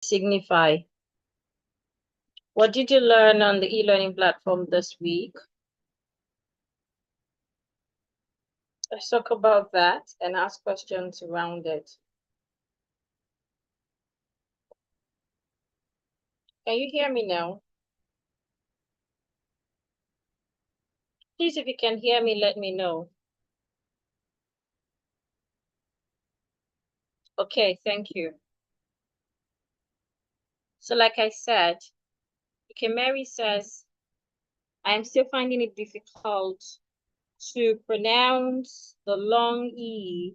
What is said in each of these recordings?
signify? What did you learn on the e-learning platform this week? Let's talk about that and ask questions around it. Can you hear me now? Please, if you can hear me, let me know. Okay, thank you. So like I said, okay, Mary says, I'm still finding it difficult to pronounce the long E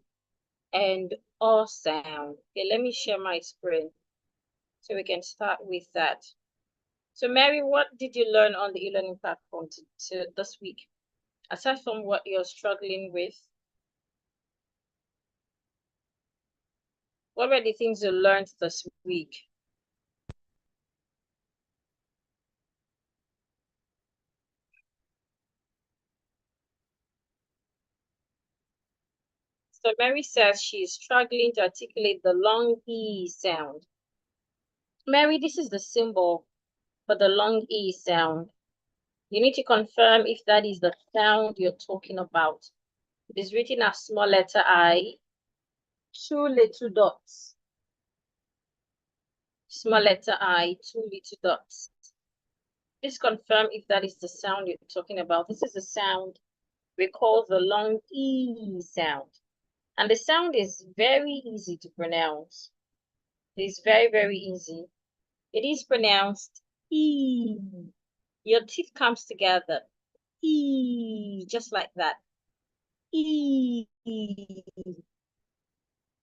and O sound. Okay, let me share my screen so we can start with that. So Mary, what did you learn on the e-learning platform to this week? Aside from what you're struggling with, what were the things you learned this week? So Mary says she's struggling to articulate the long E sound. Mary, this is the symbol for the long E sound. You need to confirm if that is the sound you're talking about. It is written as small letter I, 2 little dots. Small letter I, 2 little dots. Please confirm if that is the sound you're talking about. This is the sound we call the long E sound. And the sound is very easy to pronounce. It is very, very easy. It is pronounced E. Your teeth comes together. E, just like that. E.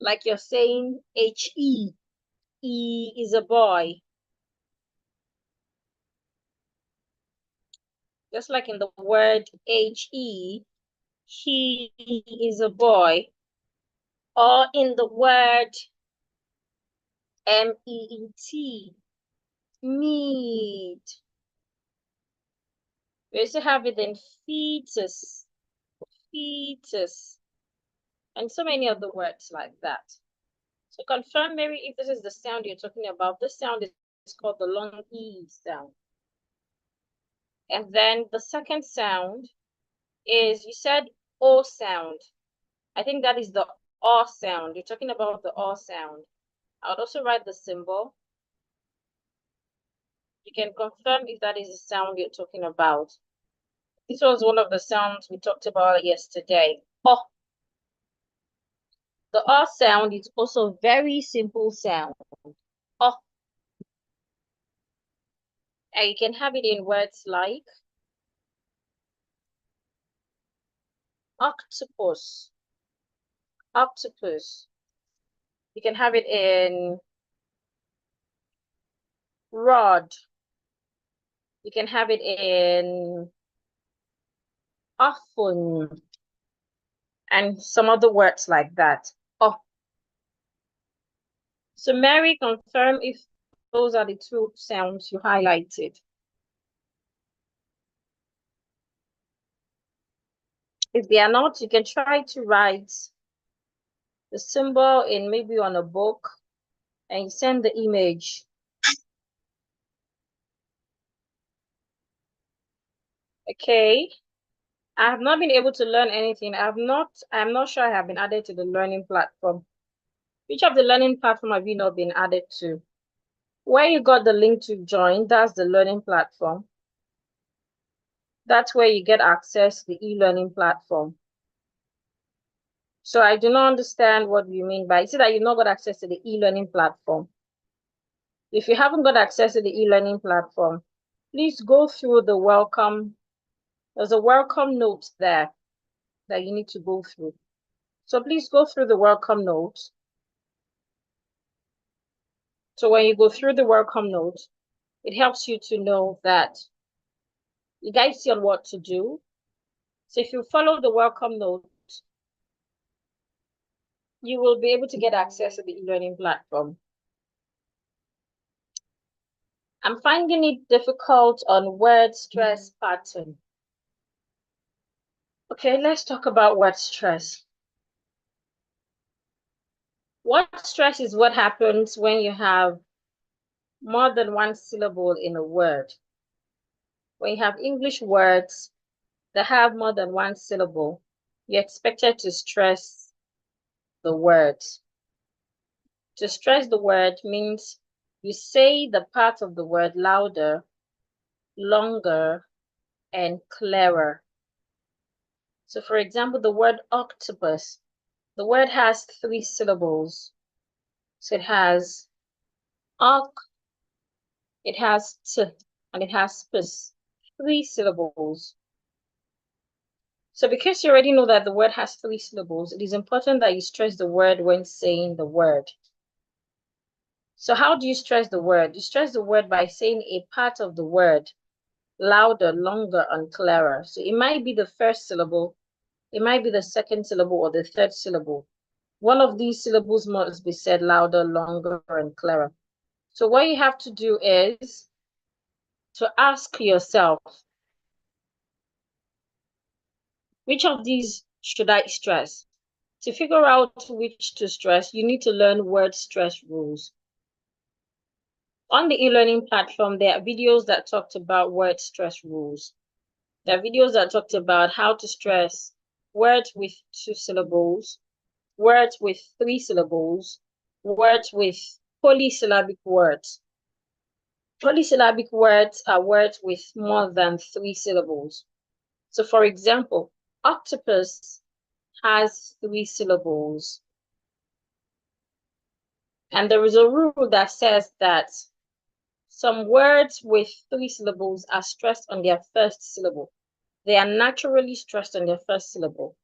Like you're saying H-E. E is a boy. Just like in the word H-E, he is a boy. Or in the word M-E-E-T, meat. We also have it in fetus, fetus, and so many other words like that. So confirm, Mary, if this is the sound you're talking about. This sound is called the long E sound. And then the second sound is, you said O sound. I think that is the O sound. You're talking about the O sound. I would also write the symbol. You can confirm if that is the sound you're talking about. This was one of the sounds we talked about yesterday. Oh, the O sound is also a very simple sound. Oh, and you can have it in words like octopus, octopus. You can have it in rod. You can have it in often and some other words like that. Oh, so Mary, confirm if those are the two sounds you highlighted. If they are not, you can try to write the symbol in maybe on a book and send the image. Okay. I have not been able to learn anything. I'm not sure I have been added to the learning platform. Which of the learning platform have you not been added to? Where you got the link to join, that's the learning platform. That's where you get access to the e-learning platform. So I do not understand what you mean by, is it that you've not got access to the e-learning platform? If you haven't got access to the e-learning platform, please go through the welcome. There's a welcome note there that you need to go through. So please go through the welcome note. So when you go through the welcome note, it helps you to know that it guides you on what to do. So if you follow the welcome note, you will be able to get access to the e-learning platform. I'm finding it difficult on word stress pattern. Okay, let's talk about word stress. Word stress is what happens when you have more than one syllable in a word. When you have English words that have more than one syllable, you're expected to stress the word. To stress the word means you say the part of the word louder, longer, and clearer. So for example, the word octopus, the word has 3 syllables. So it has oc, it has t, and it has pus, 3 syllables. So because you already know that the word has 3 syllables, it is important that you stress the word when saying the word. So how do you stress the word? You stress the word by saying a part of the word louder, longer, and clearer. So it might be the first syllable, it might be the second syllable, or the third syllable. One of these syllables must be said louder, longer, and clearer. So what you have to do is to ask yourself, which of these should I stress? To figure out which to stress, you need to learn word stress rules. On the e-learning platform, there are videos that talked about word stress rules. There are videos that talked about how to stress words with 2 syllables, words with 3 syllables, words with polysyllabic words. Polysyllabic words are words with more than 3 syllables. So for example, octopus has 3 syllables. And there is a rule that says that some words with 3 syllables are stressed on their first syllable. They are naturally stressed on their first syllable.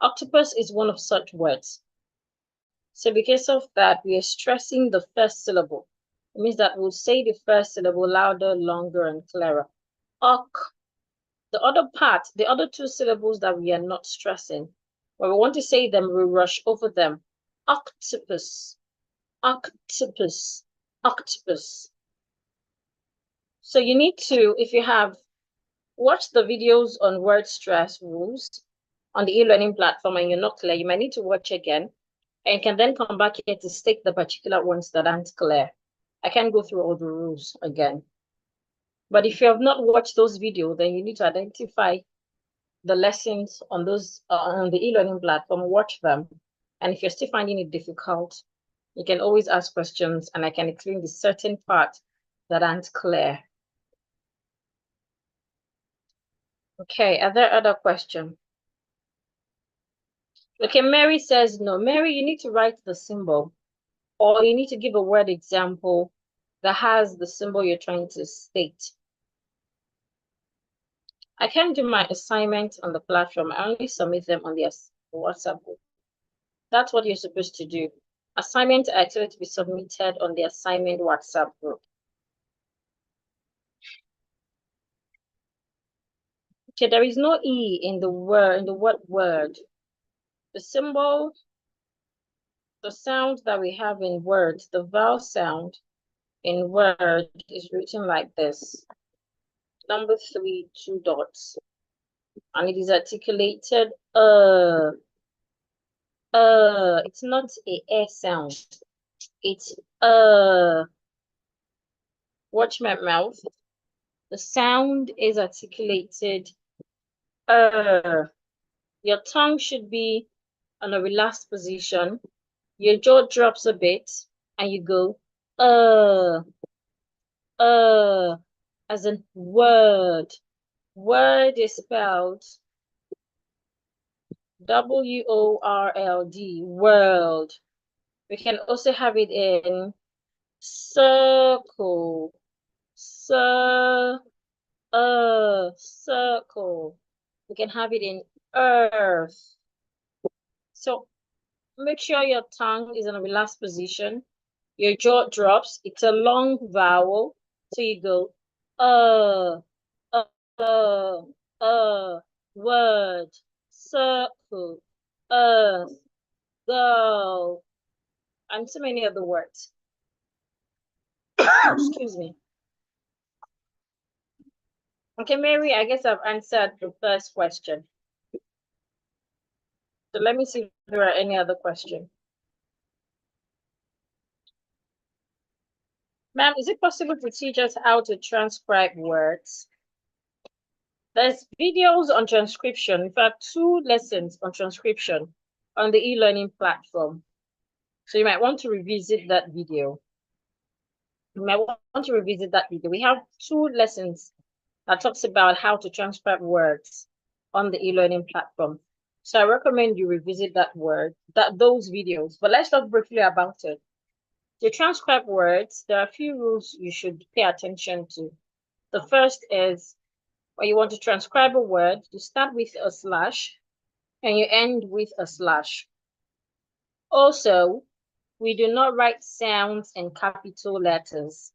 Octopus is one of such words. So because of that, we are stressing the first syllable. It means that we'll say the first syllable louder, longer, and clearer. Ok. The other part, the other 2 syllables that we are not stressing, when we want to say them, we rush over them. Octopus, octopus, octopus. So you need to, if you have watched the videos on word stress rules on the e-learning platform and you're not clear, you might need to watch again and can then come back here to state the particular ones that aren't clear. I can't go through all the rules again. But if you have not watched those videos, then you need to identify the lessons on those on the e-learning platform, watch them. And if you're still finding it difficult, you can always ask questions and I can explain the certain part that aren't clear. Okay, are there other questions? Okay, Mary says no. Mary, you need to write the symbol, or you need to give a word example that has the symbol you're trying to state. I can't do my assignments on the platform. I only submit them on the WhatsApp group. That's what you're supposed to do. Assignments are actually to be submitted on the assignment WhatsApp group. Okay, there is no E in the word, in the word. The symbol, the sound that we have in words, the vowel sound in word is written like this. Number 3, 2 dots. And it is articulated, it's not a sound. It's, watch my mouth. The sound is articulated, Your tongue should be on a relaxed position. Your jaw drops a bit and you go, as in word. Word is spelled W-O-R-L-D, world. We can also have it in circle, circle. We can have it in earth. So make sure your tongue is in a relaxed position. Your jaw drops. It's a long vowel. So you go, word, circle, earth, girl, and so many other words. Excuse me. Okay, Mary, I guess I've answered the first question. So let me see if there are any other questions. Ma'am, is it possible to teach us how to transcribe words? There's videos on transcription. In fact, 2 lessons on transcription on the e-learning platform. So you might want to revisit that video. You might want to revisit that video. We have 2 lessons that talks about how to transcribe words on the e-learning platform. So I recommend you revisit those videos. But let's talk briefly about it. To transcribe words, there are a few rules you should pay attention to. The first is when you want to transcribe a word, you start with a slash and you end with a slash. Also, we do not write sounds in capital letters.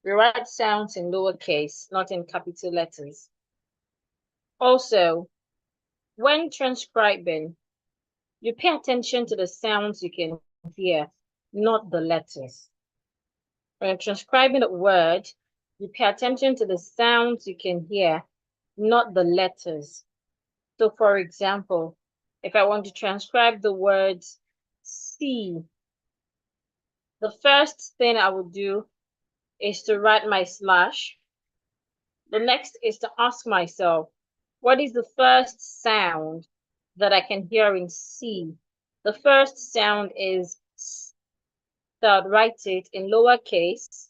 We write sounds in lowercase, not in capital letters. Also, when transcribing, you pay attention to the sounds you can hear, not the letters. When you're transcribing a word, you pay attention to the sounds you can hear, not the letters. So for example, if I want to transcribe the word see, the first thing I would do is to write my slash. The next is to ask myself, what is the first sound that I can hear in C? The first sound is S. So I'd write it in lowercase.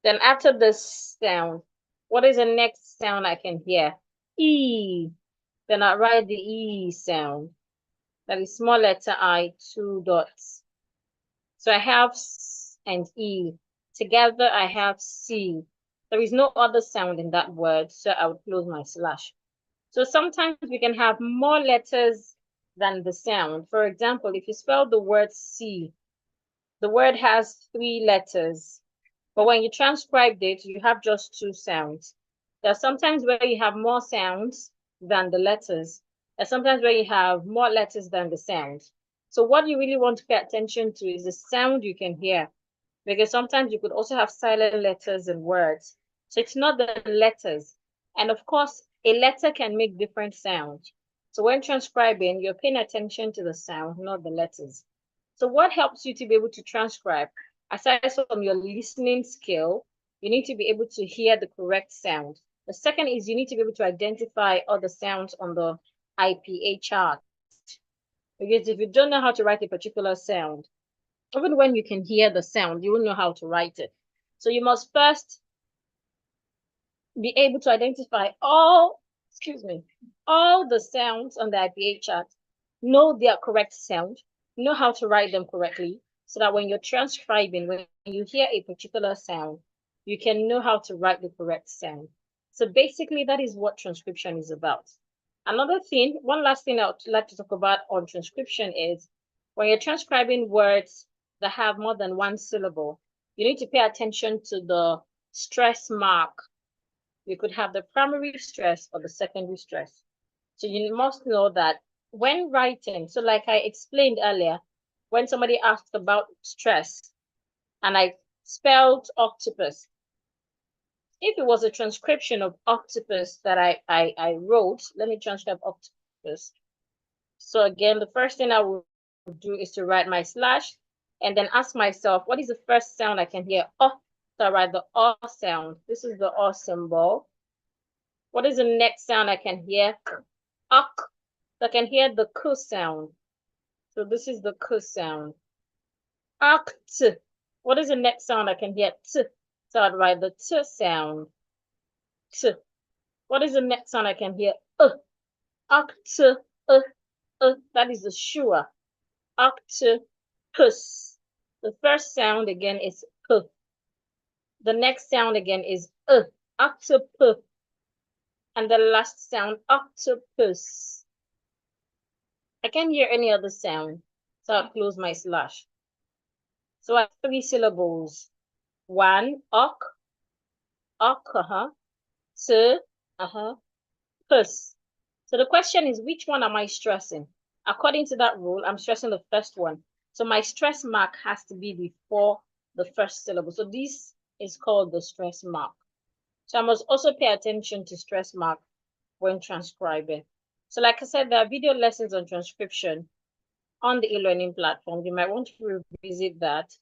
Then after this sound, what is the next sound I can hear? E. Then I write the E sound. That is small letter I, 2 dots. So I have S and E. Together I have C. There is no other sound in that word, so I would close my slash. So sometimes we can have more letters than the sound. For example, if you spell the word see, the word has 3 letters. But when you transcribed it, you have just 2 sounds. There are sometimes where you have more sounds than the letters. There's sometimes where you have more letters than the sound. So what you really want to pay attention to is the sound you can hear. Because sometimes you could also have silent letters and words. So it's not the letters. And of course, a letter can make different sounds. So when transcribing, you're paying attention to the sound, not the letters. So what helps you to be able to transcribe? Aside from your listening skill, you need to be able to hear the correct sound. The second is you need to be able to identify all the sounds on the IPA chart. Because if you don't know how to write a particular sound, even when you can hear the sound, you won't know how to write it. So you must first be able to identify all the sounds on the IPA chart, know their correct sound, know how to write them correctly, so that when you're transcribing, when you hear a particular sound, you can know how to write the correct sound. So basically, that is what transcription is about. Another thing, one last thing I would like to talk about on transcription is when you're transcribing words that have more than 1 syllable, you need to pay attention to the stress mark. You could have the primary stress or the secondary stress. So you must know that when writing, so like I explained earlier, when somebody asked about stress and I spelled octopus, if it was a transcription of octopus that I wrote, let me transcribe octopus. So again, the first thing I would do is to write my slash and then ask myself, what is the first sound I can hear? Oh, so I write the O sound. This is the O symbol. What is the next sound I can hear? Ak. So I can hear the K sound. So this is the K sound. Act. What is the next sound I can hear? T. So I'd write the T sound. T. What is the next sound I can hear? Act. That is the sure. Octopus. The first sound again is P. The next sound again is octopus. And the last sound, octopus. I can't hear any other sound, so I'll close my slash. So I have 3 syllables. 1, ok, two, pus. So the question is, which one am I stressing? According to that rule, I'm stressing the first one. So my stress mark has to be before the first syllable. So this is called the stress mark. So I must also pay attention to stress mark when transcribing. So like I said, there are video lessons on transcription on the e-learning platform. You might want to revisit that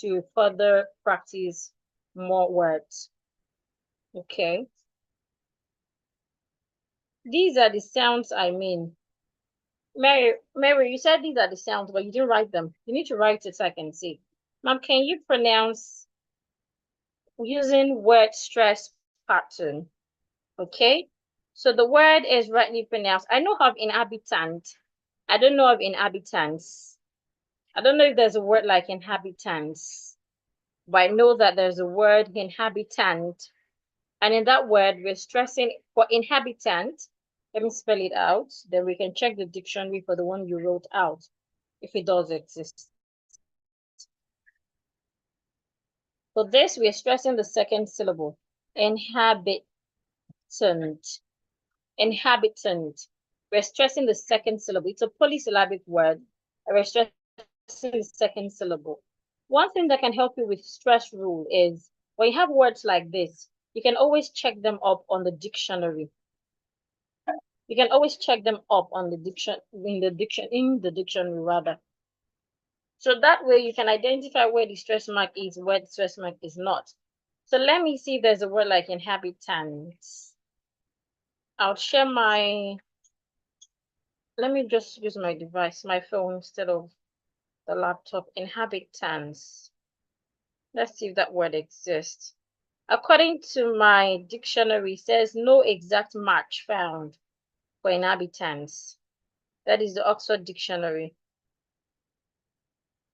to further practice more words. Okay. These are the sounds I mean. Mary, you said these are the sounds, but you didn't write them. You need to write it so I can see. Ma'am, can you pronounce using word stress pattern? Okay. So the word is rightly pronounced. I know of inhabitant. I don't know of inhabitants. I don't know if there's a word like inhabitants, but I know that there's a word inhabitant. And in that word, we're stressing for inhabitant. Let me spell it out. Then we can check the dictionary for the one you wrote out, if it does exist. For this, we are stressing the second syllable. Inhabitant. Inhabitant. We're stressing the second syllable. It's a polysyllabic word. And we're stressing the second syllable. One thing that can help you with stress rule is when you have words like this, you can always check them up on the dictionary. You can always check them up on the in the dictionary rather. So that way you can identify where the stress mark is, where the stress mark is not. So let me see if there's a word like inhabitants. I'll share let me just use my device, my phone instead of the laptop. Inhabitants. Let's see if that word exists. According to my dictionary, it says no exact match found for inhabitants. That is the Oxford Dictionary.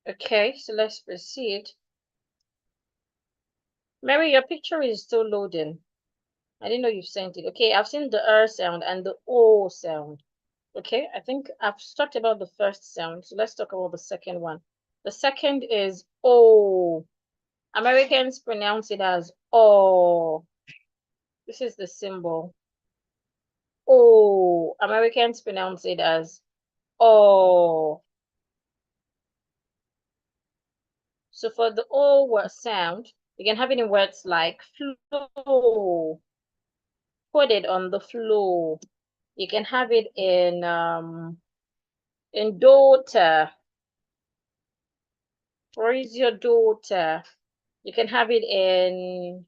Okay, so let's proceed. Mary, your picture is still loading. I didn't know you sent it. Okay, I've seen the R sound and the O sound. Okay, I think I've talked about the first sound. So let's talk about the second one. The second is O. Americans pronounce it as O. This is the symbol. O. Americans pronounce it as O. So for the O word sound, you can have it in words like flow, put it on the floor. You can have it in daughter. Where is your daughter? You can have it in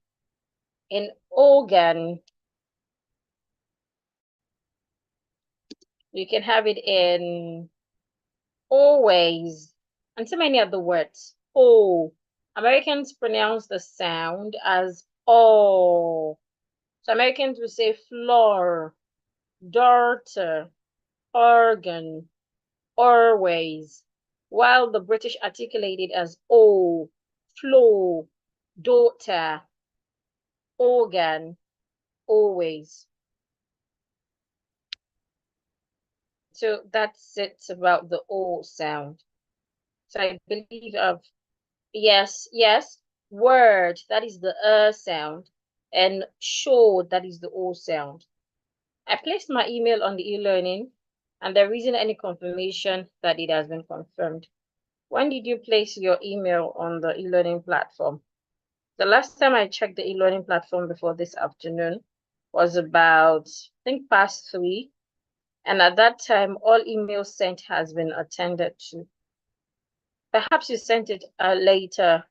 organ. You can have it in always, and so many other words. Oh, Americans pronounce the sound as oh. So Americans will say floor, daughter, organ, always, while the British articulate it as oh, flow, daughter, organ, always. So that's it about the O sound. So I believe yes, word, that is the sound, and show, that is the O sound. I placed my email on the e-learning, and there isn't any confirmation that it has been confirmed. When did you place your email on the e-learning platform? The last time I checked the e-learning platform before this afternoon was about, I think, past 3. And at that time, all emails sent has been attended to. Perhaps you sent it later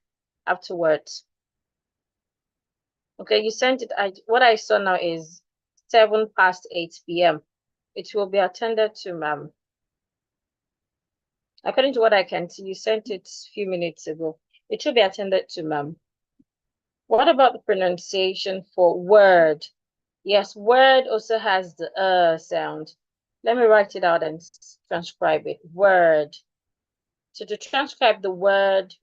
afterwards. Okay, you sent it. What I saw now is 7 past 8 p.m. It will be attended to, ma'am. According to what I can see, you sent it a few minutes ago. It should be attended to, ma'am. What about the pronunciation for word? Yes, word also has the sound. Let me write it out and transcribe it. Word. So to transcribe the word,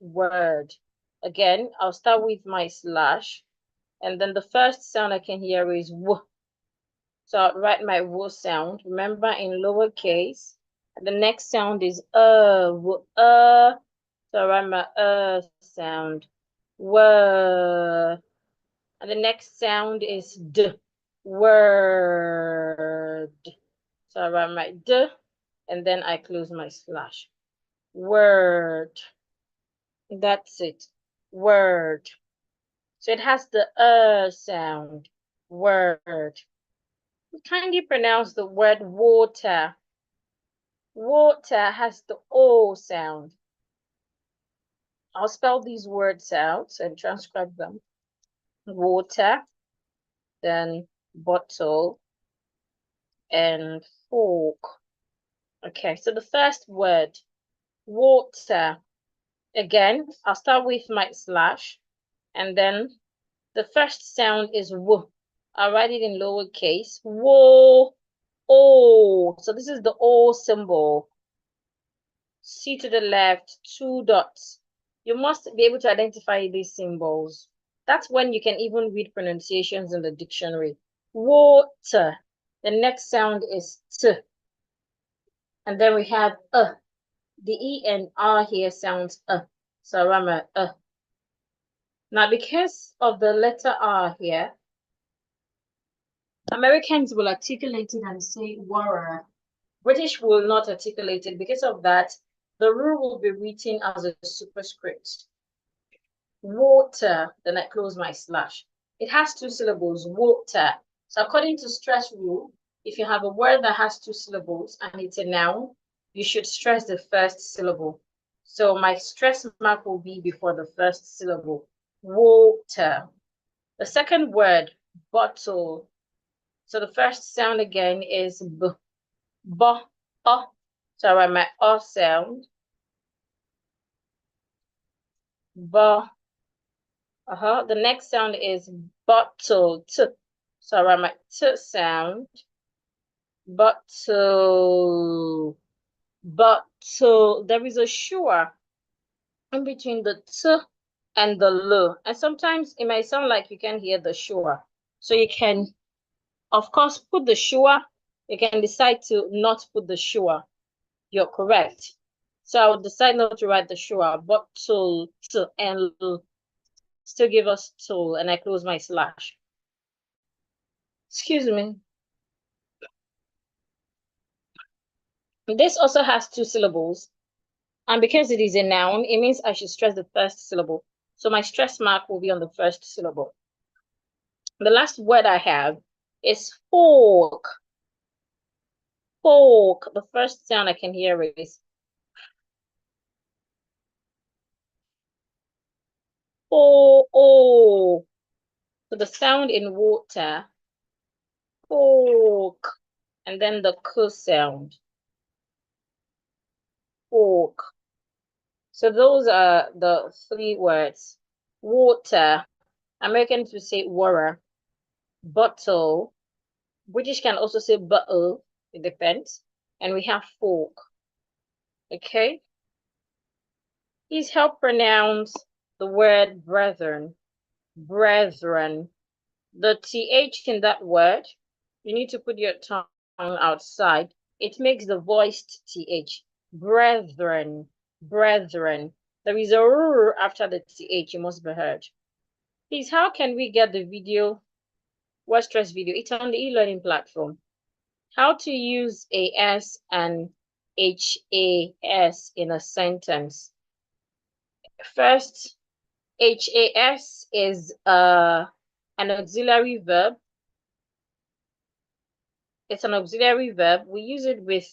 again, I'll start with my slash. And then the first sound I can hear is w. So I'll write my w sound. Remember, in lowercase. And the next sound is w, So I write my sound. W. And the next sound is d. Word. So I write my d, and then I close my slash. Word. That's it. Word. So it has the sound. Word. Kindly pronounce the word water. Water has the O sound. I'll spell these words out and transcribe them. Water, then bottle, and fork. Okay, so the first word, water. Again, I'll start with my slash, and then the first sound is w. I'll write it in lowercase. Wo, o. So this is the O symbol. See to the left, 2 dots. You must be able to identify these symbols. That's when you can even read pronunciations in the dictionary. Water. The next sound is t. And then we have The E and R here sounds So I'm a. Now, because of the letter R here, Americans will articulate it and say water. British will not articulate it. Because of that, the rule will be written as a superscript. Water, then I close my slash. It has 2 syllables, water. So according to stress rule, if you have a word that has 2 syllables and it's a noun, you should stress the first syllable. So my stress mark will be before the first syllable, water. The second word, bottle. So the first sound again is b, b, So I write my sound. B. The next sound is bottle, t. So I write my t sound. Bottle, bottle. There is a sure in between the t and the l. And sometimes it might sound like you can hear the sure. So you can, of course, put the sure. You can decide to not put the sure. You're correct. So I would decide not to write the sure. Bottle, t, and l. Still give us tool, and I close my slash. Excuse me. This also has 2 syllables. And because it is a noun, it means I should stress the first syllable. So my stress mark will be on the first syllable. The last word I have is fork. Fork. The first sound I can hear is oh. So the sound in water, fork, and then the k sound, fork. So those are the 3 words. Water. Americans will say water. Bottle. British can also say bottle. It depends. And we have fork. Okay. Please help pronounce the word brethren. Brethren. The TH in that word, you need to put your tongue outside. It makes the voiced TH. Brethren. Brethren. There is a R after the TH. You must be heard. Please, how can we get the video, word stress video? It's on the e-learning platform. How to use AS and HAS in a sentence. First, HAS is an auxiliary verb. It's an auxiliary verb. We use it with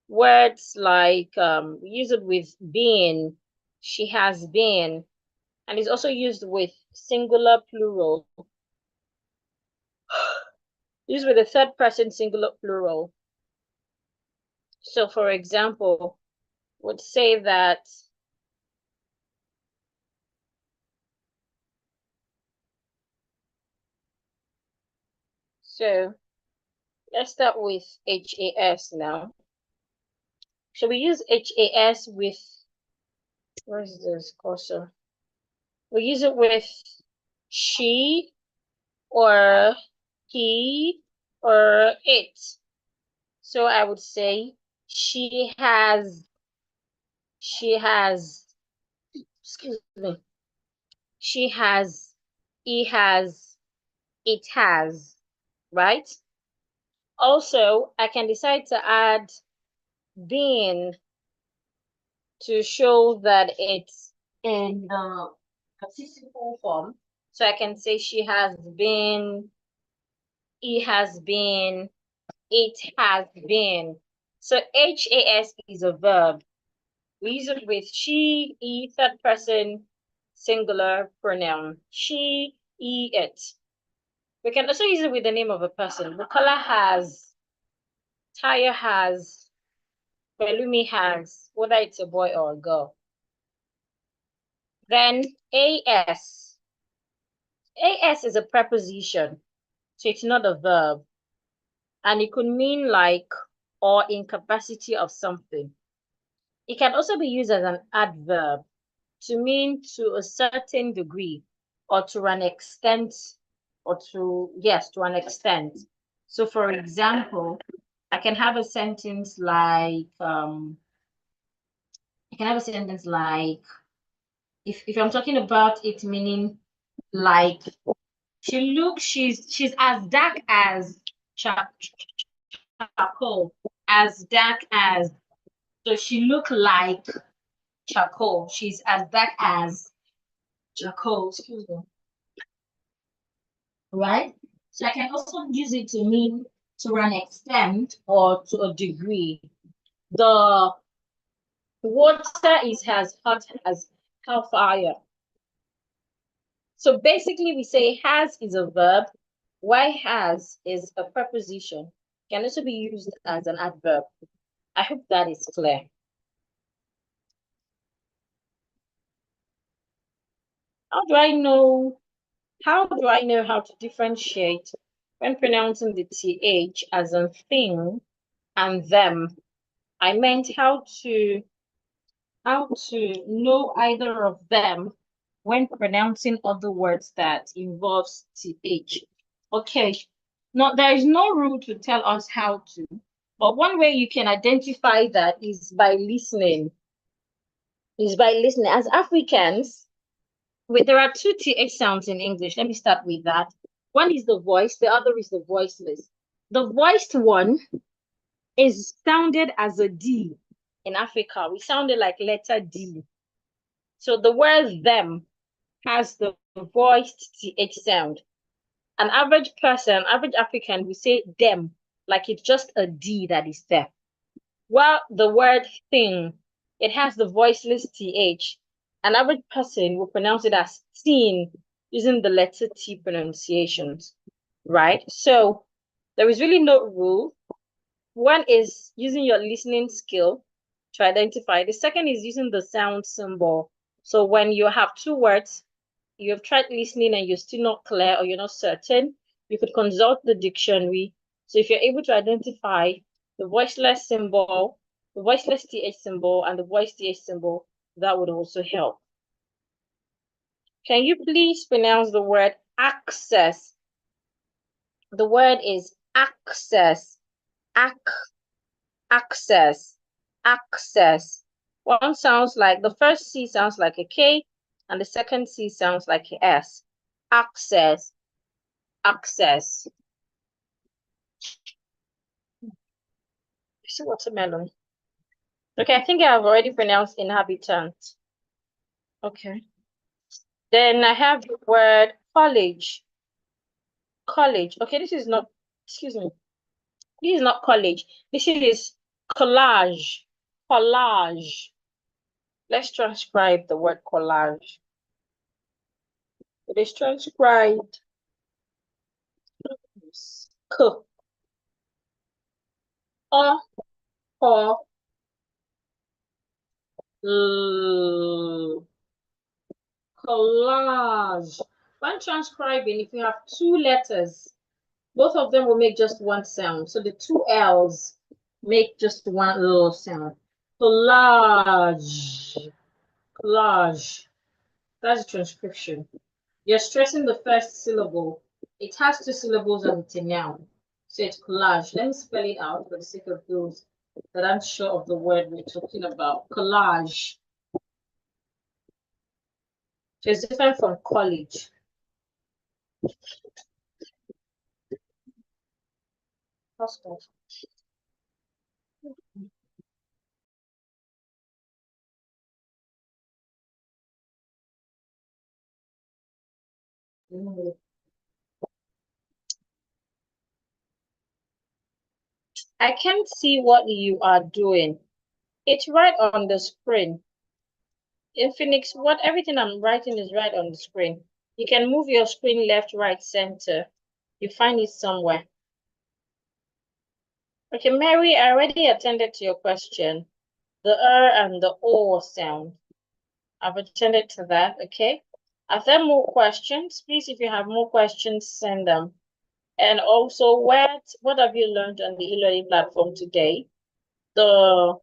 words like, we use it with been, she has been, and it's also used with singular plural. Used with a third person singular plural. So for example, would say that so let's start with HAS now. So we use HAS with, where's this cursor? We use it with she or he or it. So I would say she has, excuse me, she has, he has, it has, right? Also, I can decide to add been to show that it's in the participle form. So I can say she has been, he has been, it has been. So HAS is a verb. We use it with she, he, third person, singular pronoun. She, he, it. We can also use it with the name of a person. Bukola has, Taya has, Belumi has, whether it's a boy or a girl. Then AS. AS is a preposition, so it's not a verb. And it could mean like or incapacity of something. It can also be used as an adverb to mean to a certain degree or to an extent or to, yes, to an extent. So for example, I can have a sentence like, if I'm talking about it meaning like, she's as dark as charcoal, as dark as, so she look like charcoal. She's as dark as charcoal, excuse me. Right? So I can also use it to mean to an extent or to a degree. The water is as hot as hellfire. So basically we say has is a verb, while has is a preposition. Can also be used as an adverb. I hope that is clear. How do I know how to differentiate when pronouncing the TH as a thing and them? I meant how to know either of them when pronouncing other words that involves TH. Okay, now there is no rule to tell us how to, but one way you can identify that is by listening. As Africans, there are two TH sounds in English. Let me start with that. One is the voice, the other is the voiceless. The voiced one is sounded as a D in Africa. We sounded like letter D. So the word them has the voiced TH sound. An average person, average African, we say them, like it's just a D that is there. While the word thing, it has the voiceless TH. An average person will pronounce it as seen using the letter T pronunciations, right? So there is really no rule. One is using your listening skill to identify. The second is using the sound symbol. So when you have two words, you have tried listening and you're still not clear or you're not certain, you could consult the dictionary. So if you're able to identify the voiceless symbol, the voiceless TH symbol, and the voice TH symbol, that would also help. Can you please pronounce the word access? The word is access. Access. Access. One sounds like, the first C sounds like a K, and the second C sounds like a S. Access. Access. See watermelon. Okay, I think I've already pronounced inhabitant. Okay. Then I have the word college. College. Okay, this is not, excuse me. This is not college. This is collage. Collage. Let's transcribe the word collage. It is transcribed K. O. L. Collage. When transcribing, if you have two letters, both of them will make just one sound. So the two L's make just one little sound. Collage. Collage. That's transcription. You're stressing the first syllable. It has two syllables and it's a noun. So it's collage. Let me spell it out for the sake of those that aren't sure of the word we're talking about. Collage. So it's different from college. Hospital. I can't see what you are doing. It's right on the screen. In Phoenix, everything I'm writing is right on the screen. You can move your screen left, right, center. You find it somewhere. Okay, Mary, I already attended to your question. The and the O sound. I've attended to that, okay? Are there more questions? Please, if you have more questions, send them. And also, what have you learned on the e-learning platform today? The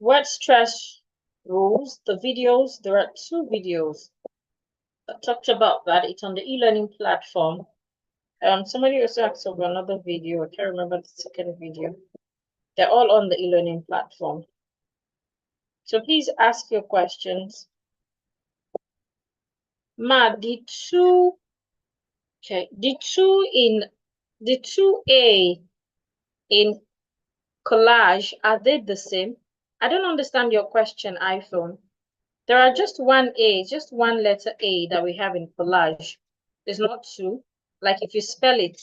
word stress rules, the videos, there are 2 videos that talked about that. It's on the e-learning platform. Somebody also asked about another video. I can't remember the second video. They're all on the e-learning platform. So please ask your questions. Ma, the 2A in collage, are they the same? I don't understand your question, iPhone. There are just one A, just one letter A that we have in collage. There's not 2. Like if you spell it,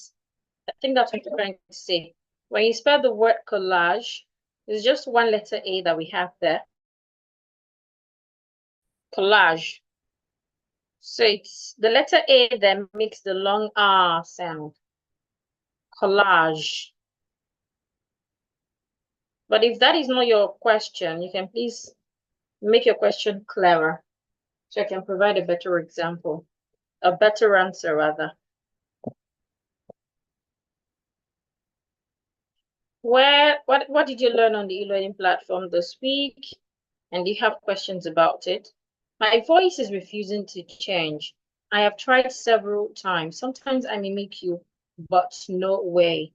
I think that's what you're trying to say. When you spell the word collage, there's just one letter A that we have there. Collage. So it's the letter A that makes the long R sound. Collage. But if that is not your question, you can please make your question clearer so I can provide a better example, a better answer rather. What did you learn on the e-learning platform this week? And do you have questions about it? My voice is refusing to change. I have tried several times. Sometimes I mimic you, but no way.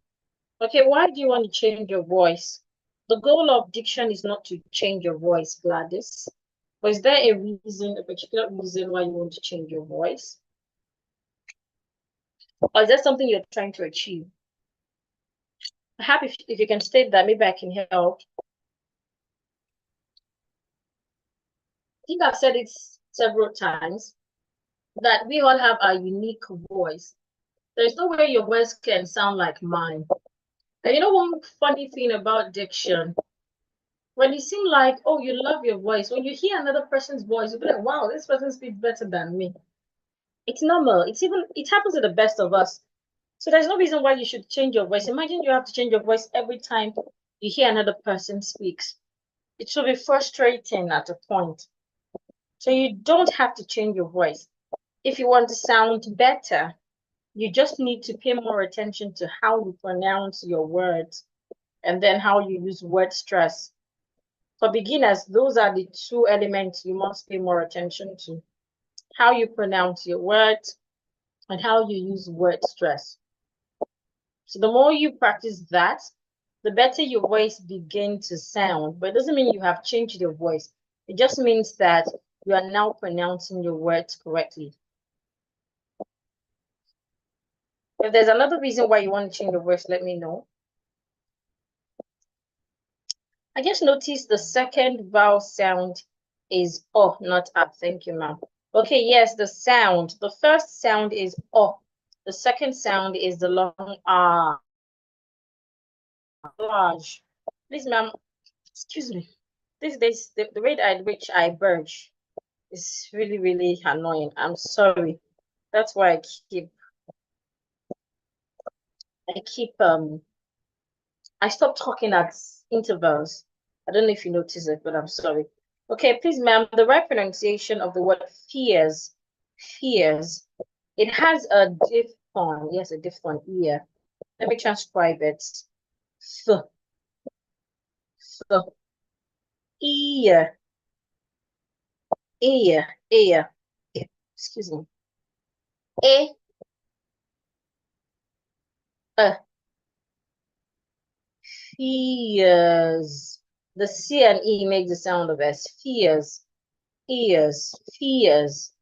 Okay, why do you want to change your voice? The goal of diction is not to change your voice, Gladys. But is there a reason, a particular reason why you want to change your voice? Or is that something you're trying to achieve? Perhaps if you can state that, maybe I can help. I think I've said it several times that we all have a unique voice. There's no way your voice can sound like mine. And you know one funny thing about diction? When you seem like, oh, you love your voice, when you hear another person's voice, you'll be like, wow, this person speaks better than me. It's normal. It happens to the best of us. So there's no reason why you should change your voice. Imagine you have to change your voice every time you hear another person speaks. It should be frustrating at a point. So you don't have to change your voice. If you want to sound better, you just need to pay more attention to how you pronounce your words and then how you use word stress. For beginners, those are the 2 elements you must pay more attention to. How you pronounce your words and how you use word stress. So the more you practice that, the better your voice begins to sound. But it doesn't mean you have changed your voice. It just means that you are now pronouncing your words correctly. If there's another reason why you want to change your voice, let me know. I just noticed the second vowel sound is O, not A. Thank you, ma'am. Okay, yes, the sound. The first sound is O. The second sound is the long R. Large. Please, ma'am, excuse me. These days, the rate at which I burge is really, really annoying. I'm sorry. That's why I stop talking at intervals. I don't know if you notice it, but I'm sorry. Okay, please, ma'am, the right pronunciation of the word fears. Fears. It has a diphthong. Yes, a diphthong here. Let me transcribe it. F. F. Ear. Ear. Ear. Excuse me. E. Fears. The C and E make the sound of S. Fears. Ears. Fears.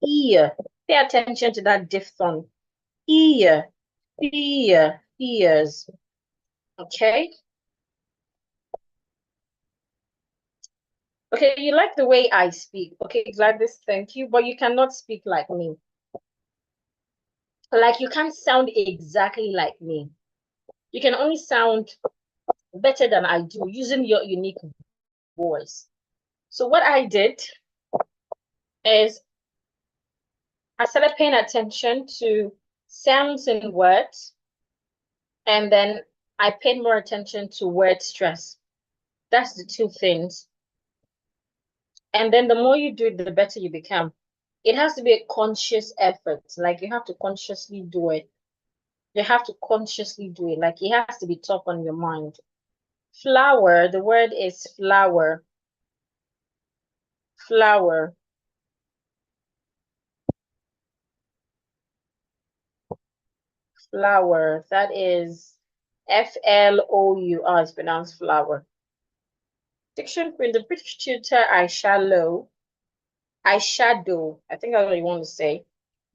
Ear. Pay attention to that diphthong. Ear. Fear. Fears. Okay. Okay, you like the way I speak. Okay, Gladys, thank you. But you cannot speak like me. Like you can't sound exactly like me. You can only sound better than I do using your unique voice. So what I did is I started paying attention to sounds in words, and then I paid more attention to word stress. That's the two things. And then the more you do it, the better you become. It has to be a conscious effort. Like you have to consciously do it. You have to consciously do it. Like it has to be top on your mind. Flower, the word is flower. Flower. Flower. That is Flour. It's pronounced flower. Diction queen, the British tutor eyeshadow. Eyeshadow. I think that's what you want to say.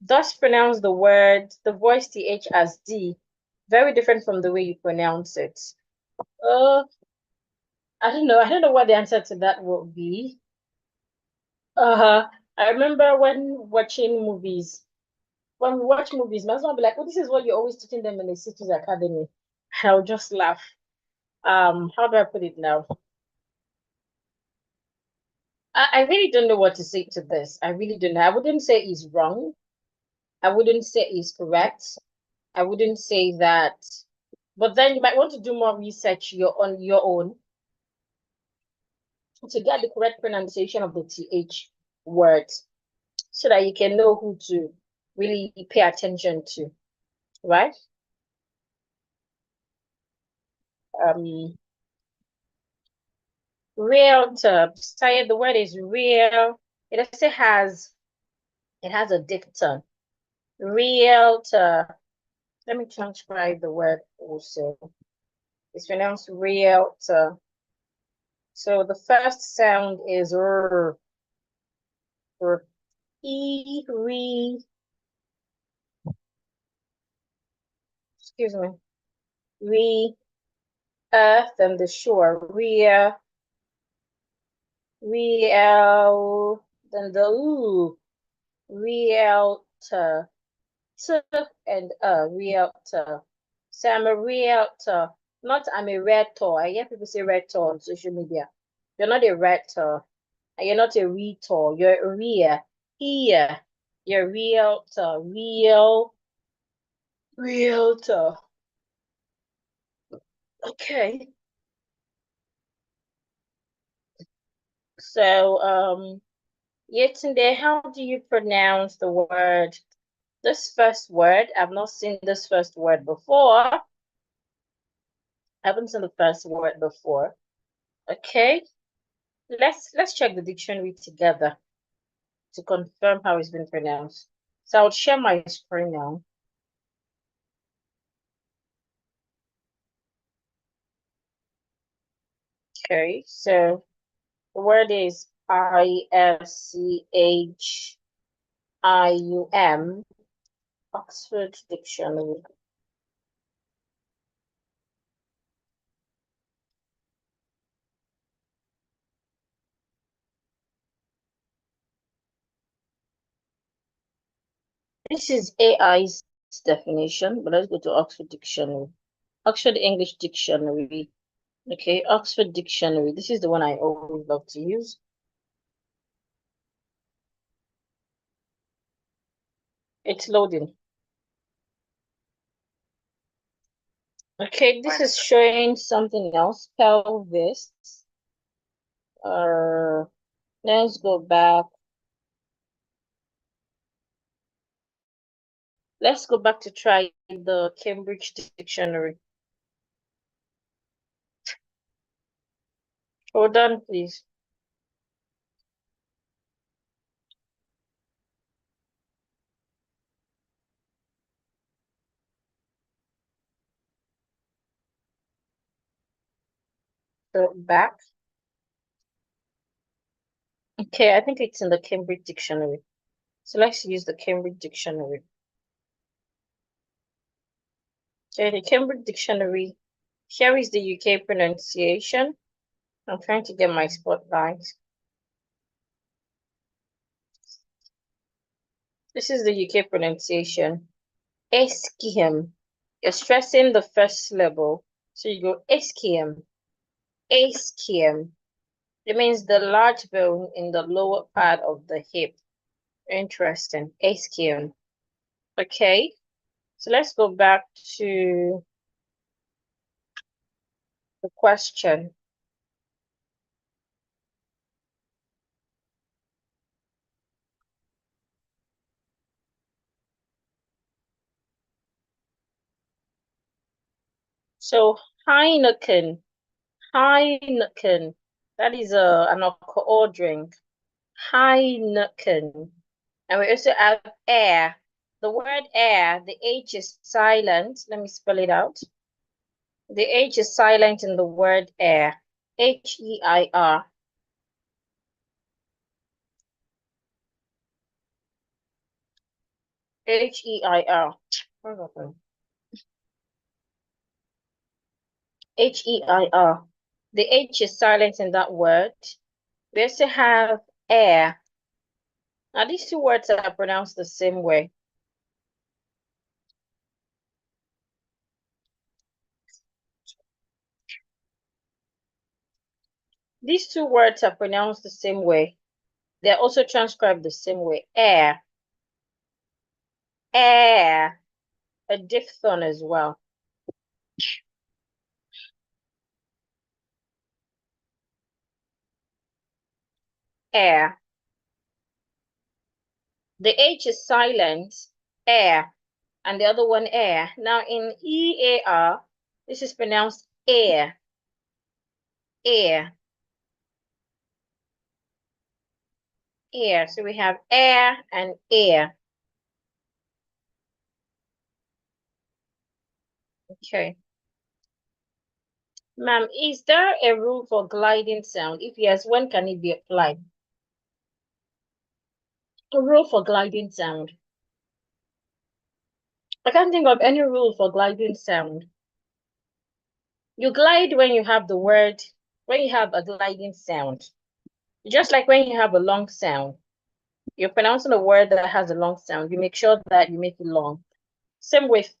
Thus pronounce the word, the voice TH as D. Very different from the way you pronounce it. I don't know. I don't know what the answer to that would be. I remember when watching movies. When we watch movies, my husband will be like, "Oh, this is what you're always teaching them in the cities academy." I'll just laugh. How do I put it now? I really don't know what to say to this. I really don't know. I wouldn't say he's wrong. I wouldn't say he's correct. I wouldn't say that. But then you might want to do more research on your own to get the correct pronunciation of the TH word so that you can know who to really pay attention to, right? Realtor. Say the word is real. It also has a dicton. Realtor. Let me transcribe the word also. It's pronounced realtor. So the first sound is r. R. E, re. Excuse me. Re, earth and the shore. Real. Real. Then the ooh. Realtor. T and realtor. So I'm a realtor, not I'm a realtor. I hear people say realtor on social media. You're not a realtor, and you're not a realtor. You're a real. Here, you're a realtor. Realtor. Okay. So Yetunde, how do you pronounce the word? This first word, I've not seen this first word before. I haven't seen the first word before. Okay. Let's check the dictionary together to confirm how it's been pronounced. So I'll share my screen now. Okay, so the word is ISCHIUM, Oxford Dictionary. This is AI's definition, but let's go to Oxford Dictionary. Oxford English Dictionary. Okay, Oxford Dictionary. This is the one I always love to use. It's loading. Okay, this is showing something else. Pelvis. Let's go back. Let's go back to try the Cambridge Dictionary. Hold on, please. So back. Okay, I think it's in the Cambridge Dictionary. So let's use the Cambridge Dictionary. Okay, the Cambridge Dictionary. Here is the UK pronunciation. I'm trying to get my spotlight. This is the UK pronunciation. Eskiem. You're stressing the first syllable. So you go eskiem. Eskiem. It means the large bone in the lower part of the hip. Interesting. Ischium. Okay. So let's go back to the question. So Heineken, Heineken, that is an alcohol drink. Heineken. And we also have air. The word air, the H is silent. Let me spell it out. The H is silent in the word air. H-E-I-R. H-E-I-R. H-E-I-R. The H is silent in that word. We also have air. Now these two words are pronounced the same way. These two words are pronounced the same way. They're also transcribed the same way. Air. Air. A diphthong as well. Air. The H is silent. Air. And the other one air. Now in E-A-R, this is pronounced air. Air. Air. So we have air and air. Okay. Ma'am, is there a rule for gliding sound? If yes, when can it be applied? A rule for gliding sound. I can't think of any rule for gliding sound. You glide when you have the word, when you have a gliding sound. Just like when you have a long sound. You're pronouncing a word that has a long sound. You make sure that you make it long. Same with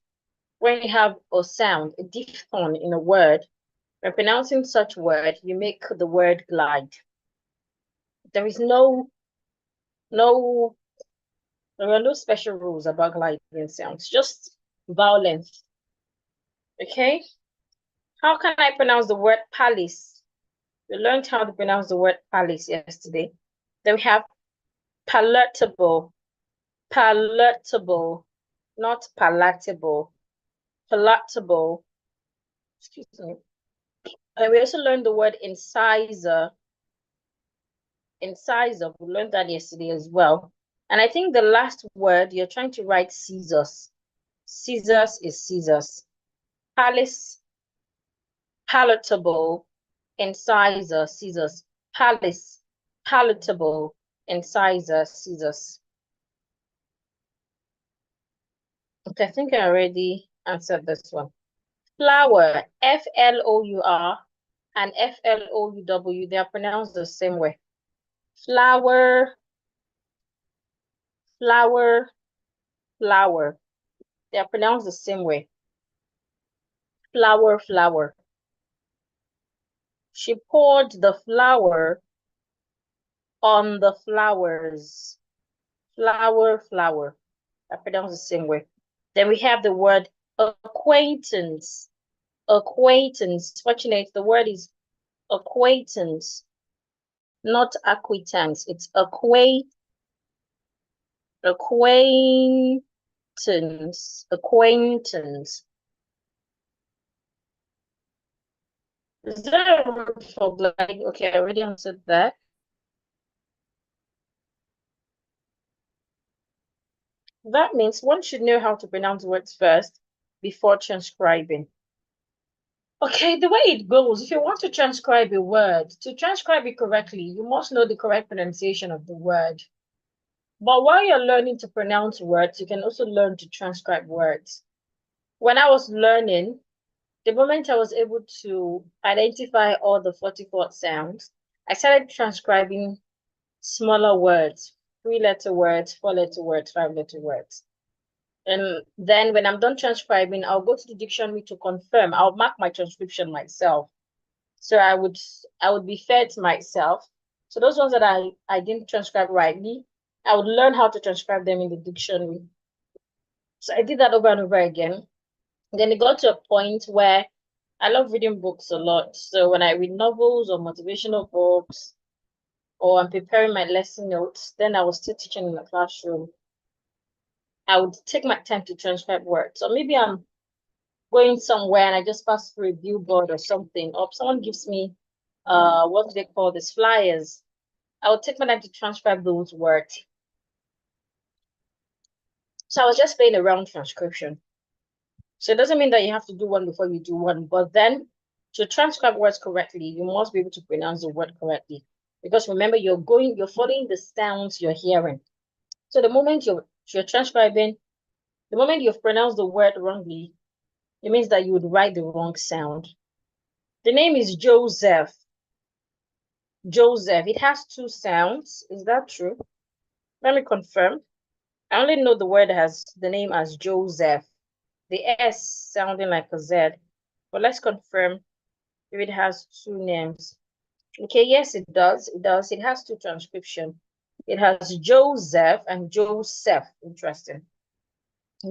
when you have a sound, a diphthong in a word. When pronouncing such word, you make the word glide. There is there are no special rules about gliding sounds, just vowel length. Okay? How can I pronounce the word palace? We learned how to pronounce the word palace yesterday. Then we have palatable, palatable, not palatable, palatable. Excuse me. And we also learned the word incisor. Incisor, we learned that yesterday as well. And I think the last word, you're trying to write scissors. Scissors is scissors. Palace, palatable, incisor, scissors. Palace, palatable, incisor, scissors. Okay, I think I already answered this one. Flour, F-L-O-U-R and F-L-O-U-W, they are pronounced the same way. Flour, flour, flour. They are pronounced the same way. Flour, flour. She poured the flour on the flowers. Flour, flour. I pronounce the same way. Then we have the word acquaintance. Acquaintance. Fortunately, the word is acquaintance, not acquaintance. It's acquaintance. Acquaintance. Is there a word for glide? Okay, I already answered that. That means one should know how to pronounce words first before transcribing. Okay, the way it goes, if you want to transcribe a word, to transcribe it correctly, you must know the correct pronunciation of the word. But while you're learning to pronounce words, you can also learn to transcribe words. When I was learning, the moment I was able to identify all the 44 sounds, I started transcribing smaller words, 3-letter words, 4-letter words, 5-letter words. And then when I'm done transcribing, I'll go to the dictionary to confirm. I'll mark my transcription myself. So I would be fair to myself. So those ones that I didn't transcribe rightly, I would learn how to transcribe them in the dictionary. So I did that over and over again. And then it got to a point where I love reading books a lot. So when I read novels or motivational books, or I'm preparing my lesson notes, then I was still teaching in the classroom. I would take my time to transcribe words. Or maybe I'm going somewhere and I just pass through a billboard or something, or someone gives me what do they call this, flyers. I would take my time to transcribe those words. So I was just playing around transcription. So it doesn't mean that you have to do one before you do one, but then to transcribe words correctly, you must be able to pronounce the word correctly. Because remember, you're following the sounds you're hearing. So the moment you're transcribing, the moment you've pronounced the word wrongly, it means that you would write the wrong sound. The name is Joseph. Joseph. It has two sounds. Is that true? Let me confirm. I only know the word has the name as Joseph. The S sounding like a Z. But let's confirm if it has two names. Okay, yes, it does. It does. It has two transcription. It has Joseph and Joseph. Interesting.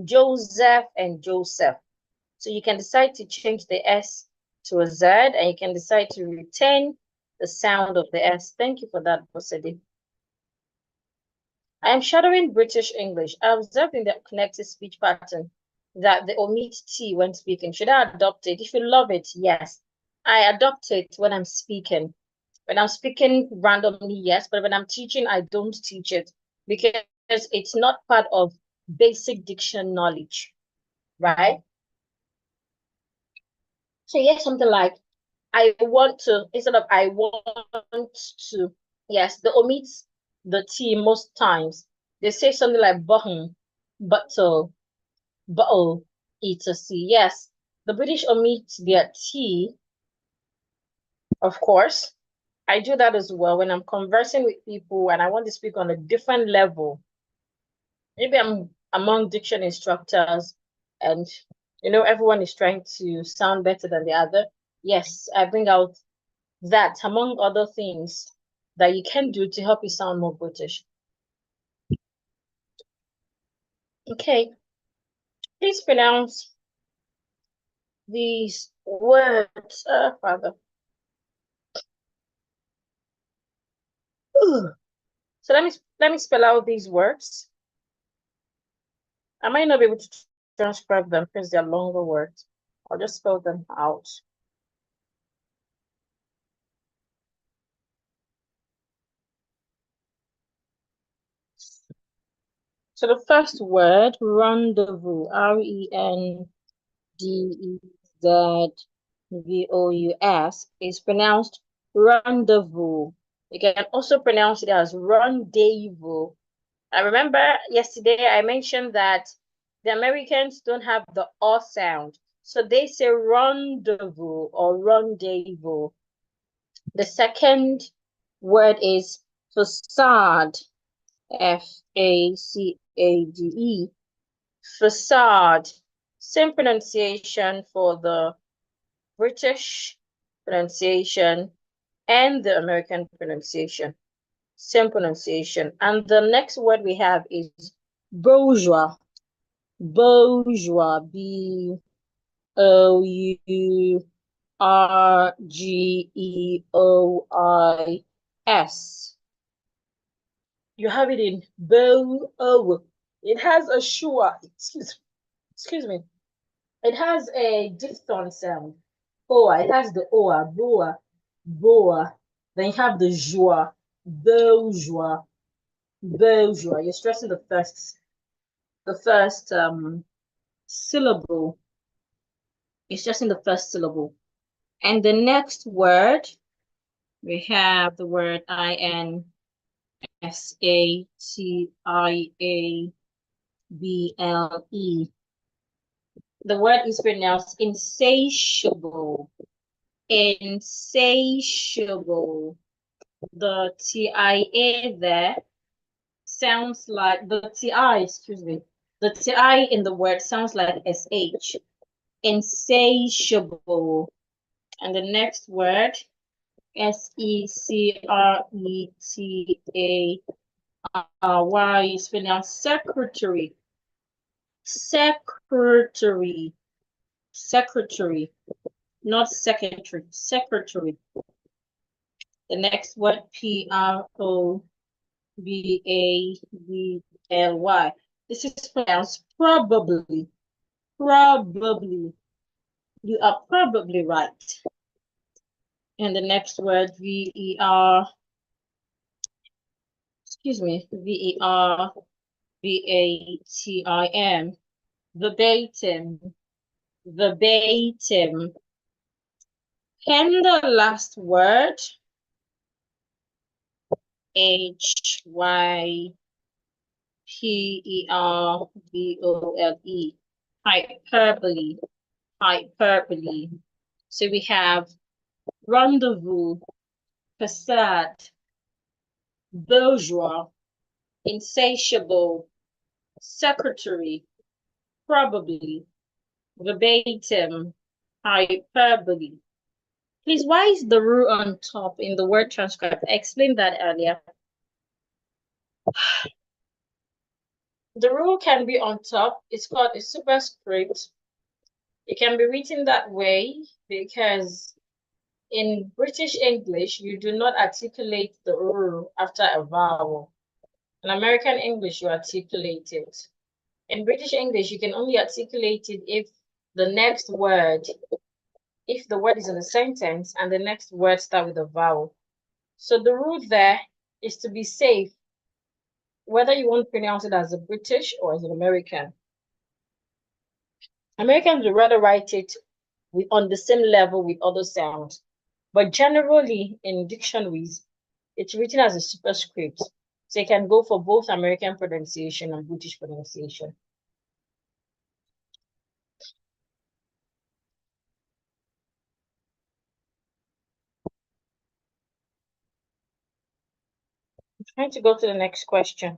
Joseph and Joseph. So you can decide to change the S to a Z, and you can decide to retain the sound of the S. Thank you for that, Bosedi. I am shadowing British English. I observed in the connected speech pattern that they omit T when speaking. Should I adopt it? If you love it, yes. I adopt it when I'm speaking. When I'm speaking randomly, yes. But when I'm teaching, I don't teach it because it's not part of basic diction knowledge, right? So yes, something like, I want to, instead of I want to, yes, they omit the T most times. They say something like button, bottle, bottle, etc. Yes, the British omit their T, of course. I do that as well when I'm conversing with people and I want to speak on a different level. Maybe I'm among diction instructors and everyone is trying to sound better than the other. Yes, I bring out that among other things that you can do to help you sound more British. Okay, please pronounce these words, Father. Ugh. So let me spell out these words. I might not be able to transcribe them because they're longer words. I'll just spell them out. So the first word, rendezvous, Rendezvous, is pronounced rendezvous. You can also pronounce it as rendezvous. I remember yesterday I mentioned that the Americans don't have the O sound. So they say rendezvous or rendezvous. The second word is facade. Facade. Facade. Same pronunciation for the British pronunciation and the American pronunciation. Same pronunciation. And the next word we have is bourgeois. Bourgeois. Bourgeois. You have it in bo. It has a shua. Excuse me. It has a diphthong sound. Oa. It has the oa. Boa. Then you have the joie. Bourgeois. Bourgeois. You're stressing the first syllable. It's just in the first syllable. And the next word, we have the word INSATIABLE. The word is pronounced insatiable. Insatiable. The TIA there sounds like the TI, excuse me. The TI in the word sounds like SH. Insatiable. And the next word, secretary, is pronounced secretary. Secretary. Secretary. Not secretary. Secretary. The next word, Probably. This is pronounced probably. Probably. You are probably right. And the next word, Verbatim. Verbatim. Verbatim. And the last word, Hyperbole. Hyperbole. Hyperbole. So we have rendezvous, facade, bourgeois, insatiable, secretary, probably, verbatim, hyperbole. Please, why is the rule on top in the word transcript? I explained that earlier. The rule can be on top. It's called a superscript. It can be written that way because in British English, you do not articulate the rule after a vowel. In American English, you articulate it. In British English, you can only articulate it if the word is in a sentence and the next word starts with a vowel. So the rule there is to be safe, whether you want to pronounce it as a British or as an American. Americans would rather write it on the same level with other sounds. But generally, in dictionaries, it's written as a superscript. So you can go for both American pronunciation and British pronunciation. I'm trying to go to the next question.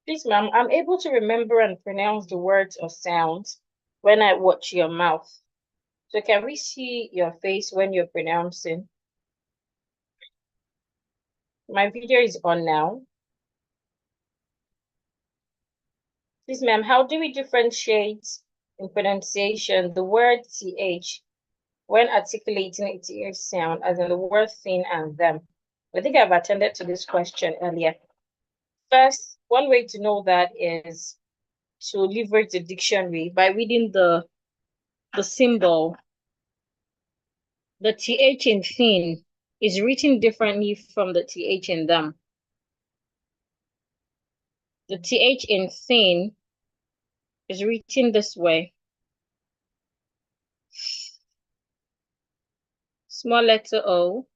Please, ma'am, I'm able to remember and pronounce the words or sounds when I watch your mouth. So can we see your face when you're pronouncing? My video is on now. Please, ma'am, how do we differentiate in pronunciation the word TH when articulating a TH sound, as in the word thin and them? I think I've attended to this question earlier. First, one way to know that is to leverage the dictionary by reading the symbol. The TH in thin is written differently from the TH in them. The TH in thin is written this way. Small letter O,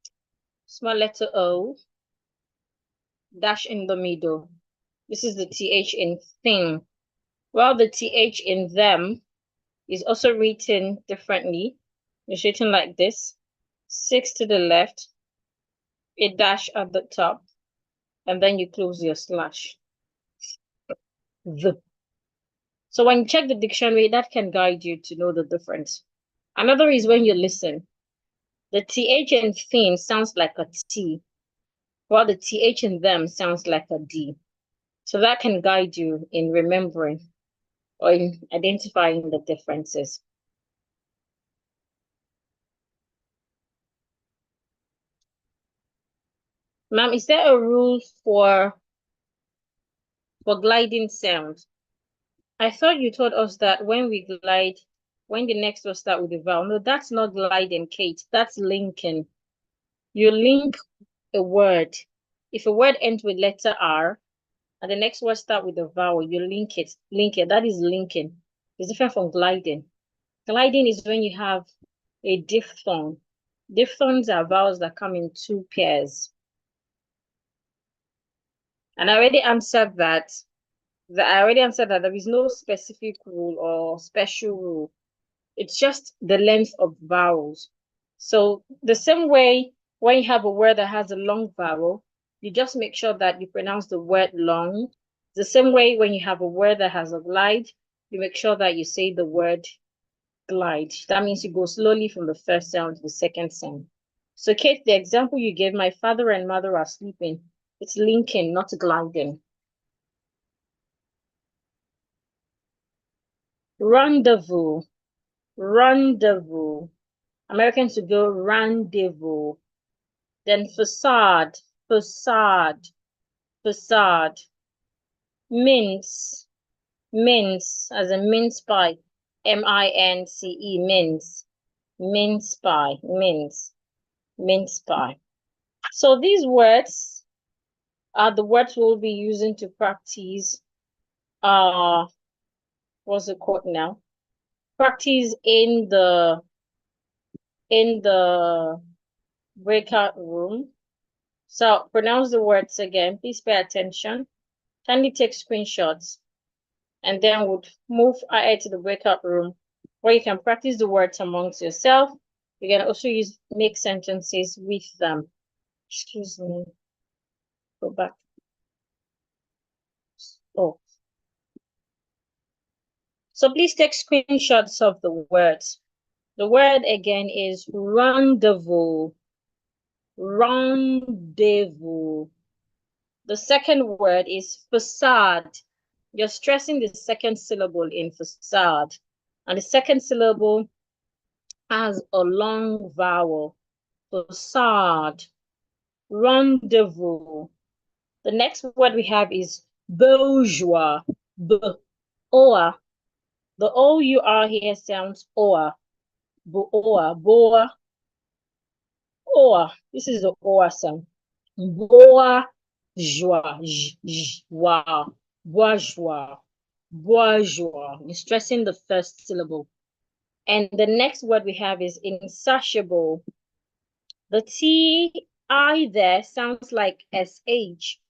dash in the middle. This is the TH in thin. While the TH in them is also written differently. It's written like this: 6 to the left, a dash at the top, and then you close your slash. The. So when you check the dictionary, that can guide you to know the difference. Another is when you listen. The TH in thin sounds like a T, while the TH in them sounds like a D. So that can guide you in remembering or in identifying the differences. Ma'am, is there a rule for gliding sound? I thought you told us that when we glide, when the next word start with a vowel. No, that's not gliding, Kate. That's linking. You link a word. If a word ends with letter R and the next word start with a vowel, you link it. That is linking. It's different from gliding. Gliding is when you have a diphthong. Diphthongs are vowels that come in two pairs. And I already answered that. There is no specific rule or special rule. It's just the length of vowels. So the same way when you have a word that has a long vowel, you just make sure that you pronounce the word long. The same way when you have a word that has a glide, you make sure that you say the word glide. That means you go slowly from the first sound to the second sound. So, Kate, the example you gave, my father and mother are sleeping. It's linking, not gliding. Rendezvous. Rendezvous. Americans would go rendezvous. Then facade. Facade. Facade. Mince. Mince, as a mince pie. M-I-N-C-E, mince. Mince pie. Mince. Mince pie. So these words are the words we'll be using to practice what's it called now? Practice in the breakout room. So pronounce the words again. Please pay attention. Kindly take screenshots, and then we'll move ahead to the breakout room where you can practice the words amongst yourself. You can also make sentences with them. Excuse me. Go back. Oh. So please take screenshots of the words. The word again is rendezvous. Rendezvous. The second word is facade. You're stressing the second syllable in facade. And the second syllable has a long vowel. Facade. Rendezvous. The next word we have is bourgeois. B-O-A. The O-U-R here sounds O-A. Bo-O-A. Boa. O-A. This is the O-A sound. Bourgeois. Wow. Bourgeois. Bourgeois. You're stressing the first syllable. And the next word we have is insatiable. The T-I there sounds like S-H.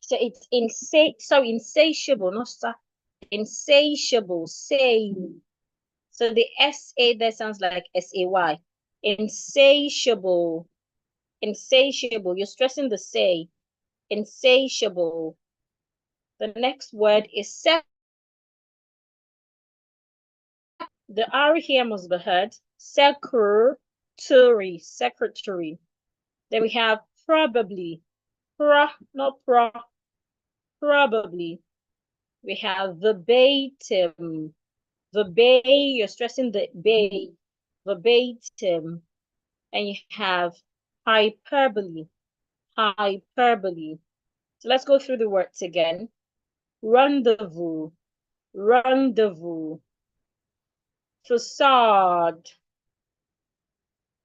So it's insatiable, not insatiable, say. So the S-A there sounds like S-A-Y. Insatiable. Insatiable. You're stressing the say. Insatiable. The next word is the R here must be heard. Secretary. Secretary. Then we have probably. Not pro. Probably. We have verbatim. You're stressing the bay. Verbatim. And you have hyperbole. Hyperbole. So let's go through the words again. Rendezvous. Rendezvous. Facade.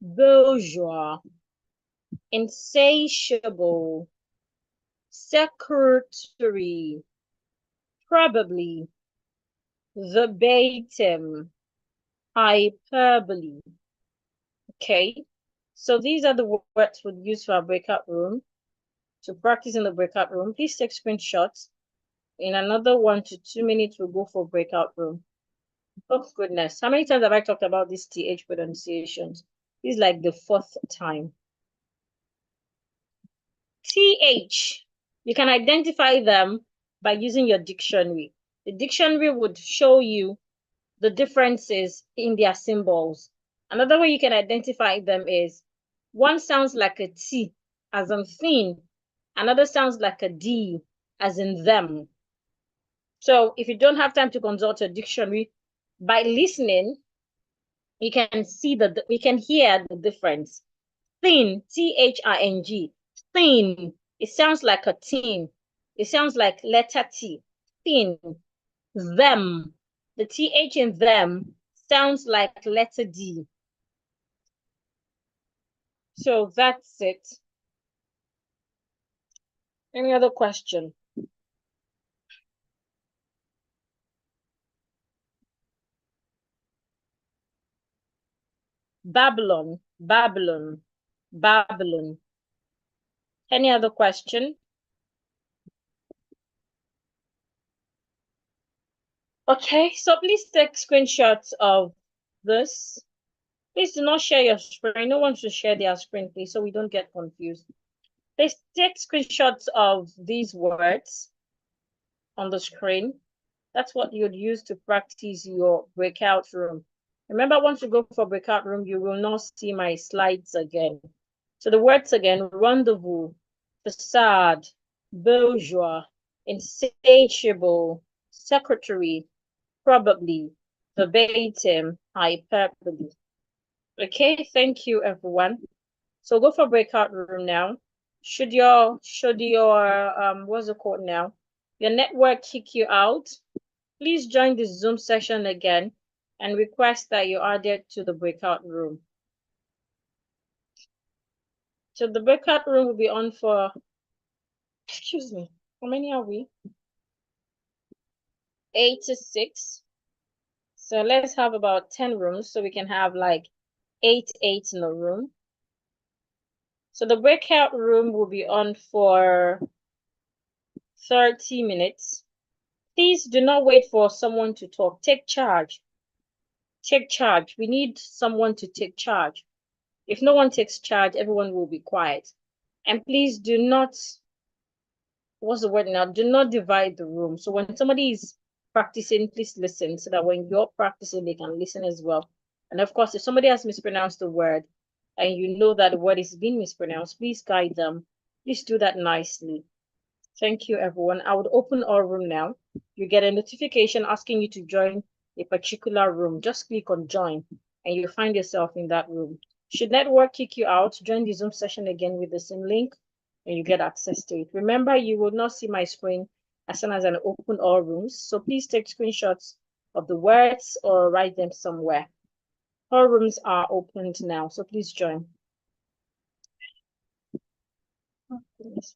Bourgeois. Insatiable. Secretary. Probably. Verbatim. Hyperbole. Okay, so these are the words we'll use for our breakout room. To practice in the breakout room, please take screenshots. In another 1 to 2 minutes, we'll go for breakout room. Oh goodness, how many times have I talked about these TH pronunciations? This is like the 4th time. TH, you can identify them by using your dictionary. The dictionary would show you the differences in their symbols. Another way you can identify them is one sounds like a T, as in thin. Another sounds like a D, as in them. So if you don't have time to consult a dictionary, by listening, you can see we can hear the difference. Thin, T-H-I-N-G, thin. It sounds like a tin. It sounds like letter T. Thin. Them. The TH in them sounds like letter D. So that's it. Any other question? Babylon, Babylon, Babylon. Any other question? Okay, so please take screenshots of this. Please do not share your screen. No one should share their screen, please, so we don't get confused. Please take screenshots of these words on the screen. That's what you'd use to practice your breakout room. Remember, once you go for breakout room, you will not see my slides again. So the words again: rendezvous, facade, bourgeois, insatiable, secretary, probably, verbatim, hyperbole. Okay, thank you everyone. So go for breakout room now. Should your what's it called now? Your network kick you out? Please join the Zoom session again and request that you are added to the breakout room. So the breakout room will be on for, excuse me, how many are we? 8 to 6. So let's have about 10 rooms so we can have like 8 in a room. So the breakout room will be on for 30 minutes. Please do not wait for someone to talk. Take charge. Take charge. We need someone to take charge. If no one takes charge, everyone will be quiet. And please do not, what's the word now? Do not divide the room. So when somebody is practicing, please listen so that when you're practicing, they can listen as well. And of course, if somebody has mispronounced the word and you know that the word is being mispronounced, please guide them. Please do that nicely. Thank you, everyone. I would open our room now. You get a notification asking you to join a particular room. Just click on join and you'll find yourself in that room. Should network kick you out, join the Zoom session again with the same link and you get access to it. Remember, you will not see my screen as soon as I open all rooms. So please take screenshots of the words or write them somewhere. All rooms are opened now, so please join. Oh, goodness.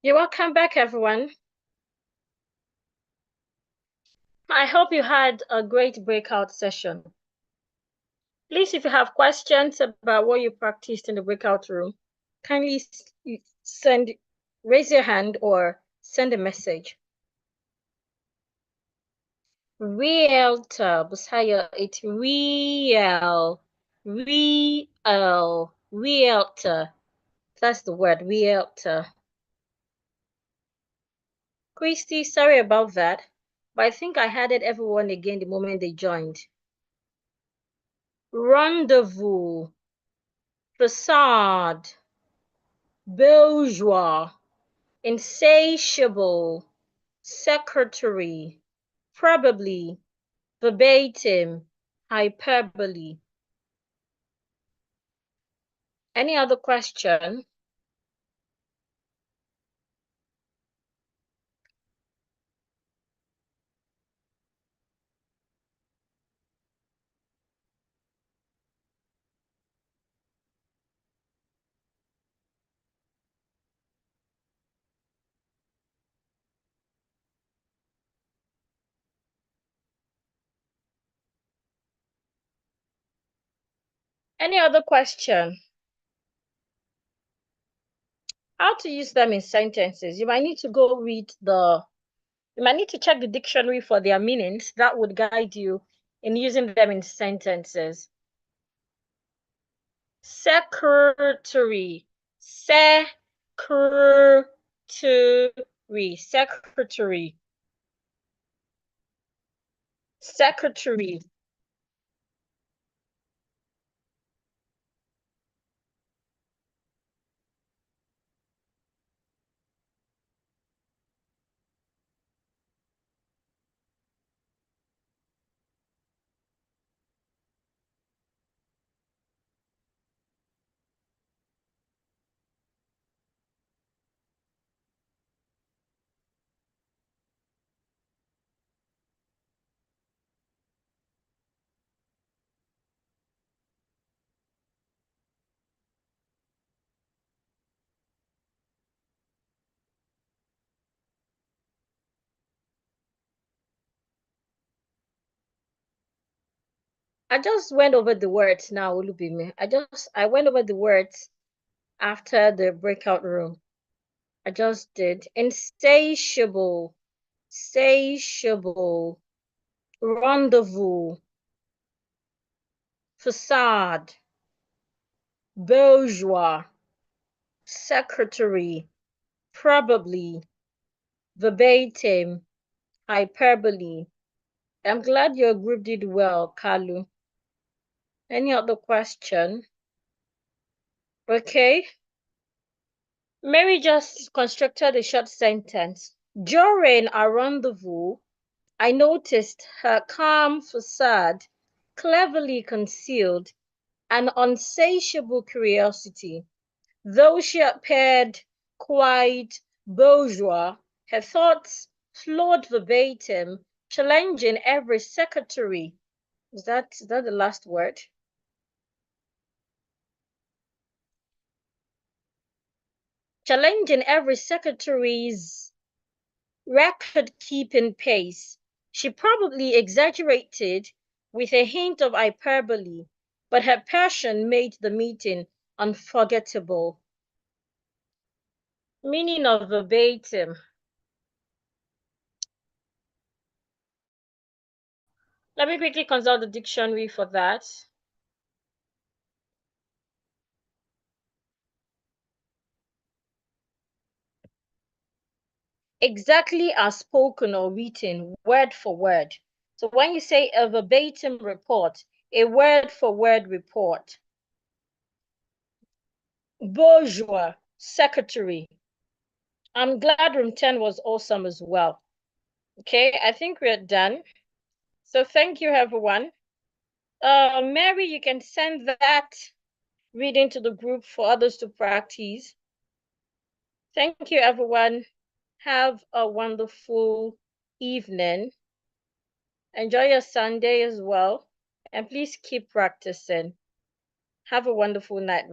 You're welcome back, everyone. I hope you had a great breakout session. Please, if you have questions about what you practiced in the breakout room, kindly raise your hand or send a message. Realtor, Busaya, it's realtor. That's the word, realtor. Christy, sorry about that, but I think I added everyone again the moment they joined. Rendezvous, facade, bourgeois, insatiable, secretary, probably, verbatim, hyperbole. Any other question? Any other question? How to use them in sentences? You might need to go read you might need to check the dictionary for their meanings. That would guide you in using them in sentences. Secretary, secretary, secretary, secretary. I just went over the words now, Olubimi. I went over the words after the breakout room. I just did. Insatiable, satiable, rendezvous, facade, bourgeois, secretary, probably, verbatim, hyperbole. I'm glad your group did well, Kalu. Any other question? Okay. Mary just constructed a short sentence. During our rendezvous, I noticed her calm facade cleverly concealed an unsatiable curiosity. Though she appeared quite bourgeois, her thoughts flowed verbatim, challenging every secretary. Is that the last word? Challenging every secretary's record-keeping pace. She probably exaggerated with a hint of hyperbole, but her passion made the meeting unforgettable. Meaning of verbatim. Let me quickly consult the dictionary for that. Exactly as spoken or written, word for word. So when you say a verbatim report, a word for word report. Bourgeois, secretary. I'm glad room 10 was awesome as well. Okay, I think we're done. So thank you, everyone. Mary, you can send that reading to the group for others to practice. Thank you, everyone. Have a wonderful evening. Enjoy your Sunday as well. And please keep practicing. Have a wonderful night.